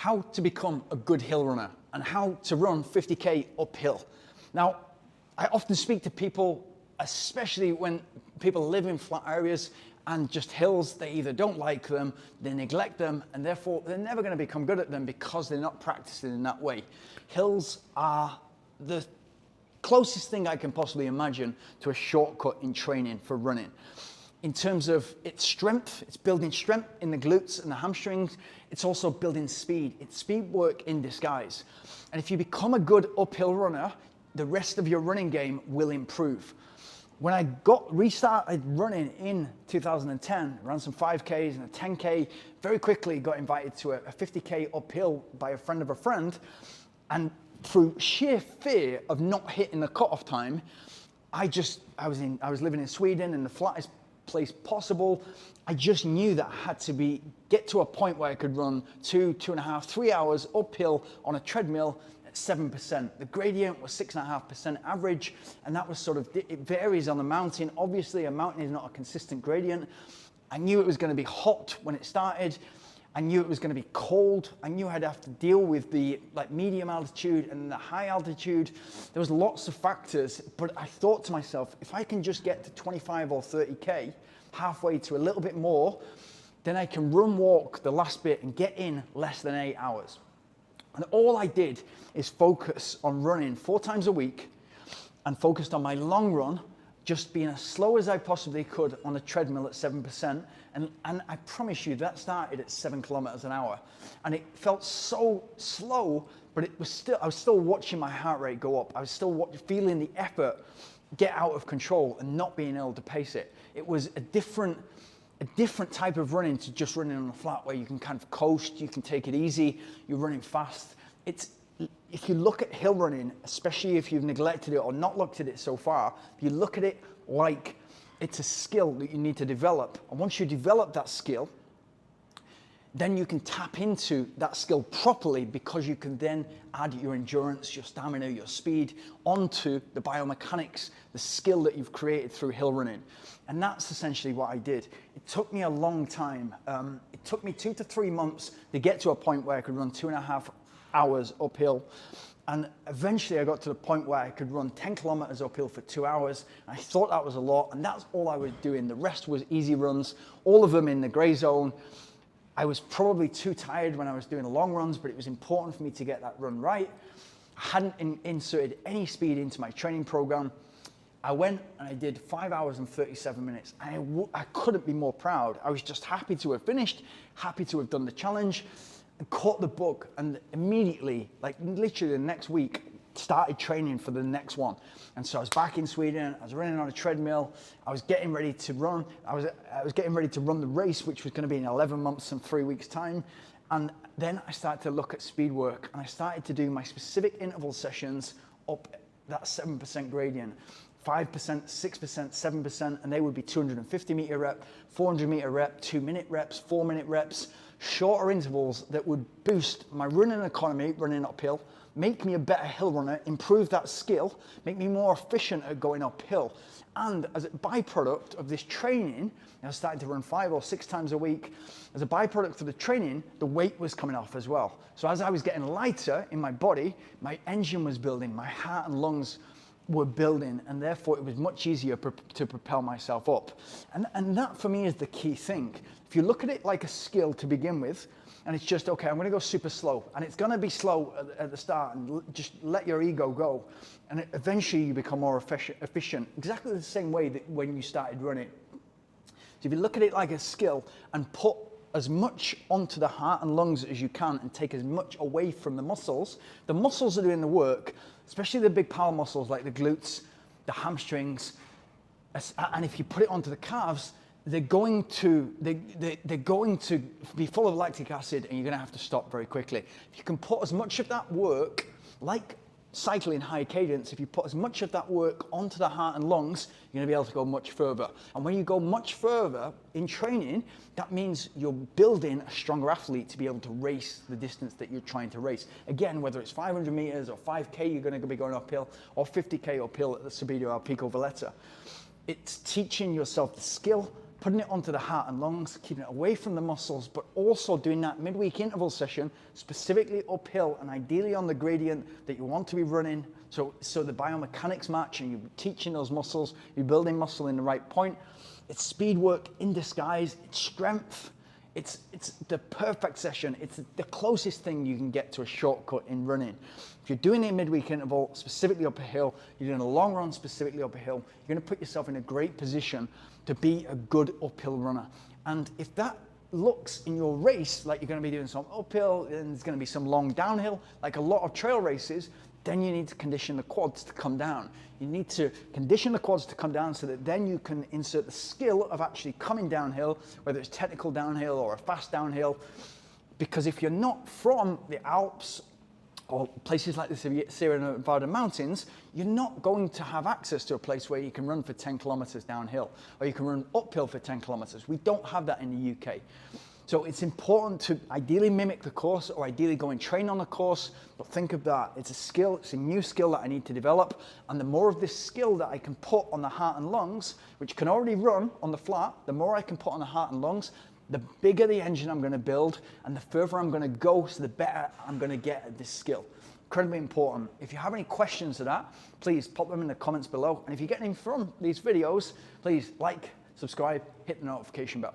how to become a good hill runner and how to run 50K uphill. Now, I often speak to people, especially when people live in flat areas and just hills, they either don't like them, they neglect them, and therefore they're never going to become good at them because they're not practicing in that way. Hills are the closest thing I can possibly imagine to a shortcut in training for running. In terms of its strength, it's building strength in the glutes and the hamstrings. It's also building speed. It's speed work in disguise. And if you become a good uphill runner, the rest of your running game will improve. When I restarted running in 2010, ran some 5Ks and a 10K, very quickly got invited to a 50K uphill by a friend of a friend. And through sheer fear of not hitting the cutoff time, I was living in Sweden in the flattest place possible. I just knew that I had to get to a point where I could run 2.5, 3 hours uphill on a treadmill at 7%. The gradient was 6.5% average, and that was sort of, it varies on the mountain. Obviously, a mountain is not a consistent gradient. I knew it was going to be hot when it started. I knew it was going to be cold. I knew I'd have to deal with the medium altitude and the high altitude. There was lots of factors, but I thought to myself, if I can just get to 25 or 30K, halfway to a little bit more, then I can run walk the last bit and get in less than 8 hours. And all I did is focus on running 4 times a week and focused on my long run, just being as slow as I possibly could on a treadmill at 7%. And I promise you that started at 7 kilometers an hour. And it felt so slow, but I was still watching my heart rate go up. I was still feeling the effort get out of control and not being able to pace it. It was a different type of running to just running on the flat where you can kind of coast, you can take it easy, you're running fast. If you look at hill running, especially if you've neglected it or not looked at it so far, if you look at it like it's a skill that you need to develop. And once you develop that skill, then you can tap into that skill properly because you can then add your endurance, your stamina, your speed onto the biomechanics, the skill that you've created through hill running. And that's essentially what I did. It took me a long time. It took me 2 to 3 months to get to a point where I could run 2.5 hours uphill. And eventually I got to the point where I could run 10 kilometers uphill for 2 hours. I thought that was a lot, and that's all I was doing. The rest was easy runs, all of them in the gray zone. I was probably too tired when I was doing the long runs, but it was important for me to get that run right. I hadn't inserted any speed into my training program. I went and I did 5 hours and 37 minutes. I couldn't be more proud. I was just happy to have finished, happy to have done the challenge, and caught the bug, and immediately, literally the next week, started training for the next one. And so I was back in Sweden, I was running on a treadmill, I was getting ready to run, I was getting ready to run the race, which was going to be in 11 months and 3 weeks time. And then I started to look at speed work, and I started to do my specific interval sessions up that 7% gradient. 5%, 6%, 7%, and they would be 250 meter rep, 400 meter rep, 2-minute reps, 4-minute reps, shorter intervals that would boost my running economy, running uphill, make me a better hill runner, improve that skill, make me more efficient at going uphill. And as a byproduct of this training, I was starting to run 5 or 6 times a week. As a byproduct of the training, the weight was coming off as well. So as I was getting lighter in my body, my engine was building, my heart and lungs were building, and therefore it was much easier to propel myself up. And that for me is the key thing. If you look at it like a skill to begin with, and it's just, okay, I'm going to go super slow, and it's going to be slow at the start, and just let your ego go, and eventually you become more efficient, exactly the same way that when you started running. So if you look at it like a skill and put as much onto the heart and lungs as you can and take as much away from the muscles are doing the work, especially the big power muscles like the glutes, the hamstrings, and if you put it onto the calves, they're going to be full of lactic acid, and you're going to have to stop very quickly. If you can put as much of that work, like cycling high cadence, if you put as much of that work onto the heart and lungs, you're going to be able to go much further. And when you go much further in training, that means you're building a stronger athlete to be able to race the distance that you're trying to race. Again, whether it's 500 meters or 5K, you're going to be going uphill, or 50K uphill at the Subito al Pico Valletta. It's teaching yourself the skill, putting it onto the heart and lungs, keeping it away from the muscles, but also doing that midweek interval session specifically uphill and ideally on the gradient that you want to be running. So the biomechanics match and you're teaching those muscles, you're building muscle in the right point. It's speed work in disguise, it's strength. It's the perfect session. It's the closest thing you can get to a shortcut in running. If you're doing a midweek interval, specifically up a hill, you're doing a long run specifically up a hill, you're gonna put yourself in a great position to be a good uphill runner. And if that looks in your race like you're gonna be doing some uphill and there's gonna be some long downhill, like a lot of trail races, then you need to condition the quads to come down. You need to condition the quads to come down so that then you can insert the skill of actually coming downhill, whether it's technical downhill or a fast downhill. Because if you're not from the Alps or places like the Sierra Nevada mountains, you're not going to have access to a place where you can run for 10 kilometers downhill or you can run uphill for 10 kilometers. We don't have that in the UK. So it's important to ideally mimic the course or ideally go and train on the course, but think of that. It's a skill, it's a new skill that I need to develop. And the more of this skill that I can put on the heart and lungs, which can already run on the flat, the more I can put on the heart and lungs, the bigger the engine I'm gonna build and the further I'm gonna go, so the better I'm gonna get at this skill. Incredibly important. If you have any questions to that, please pop them in the comments below. And if you're getting from these videos, please like, subscribe, hit the notification bell.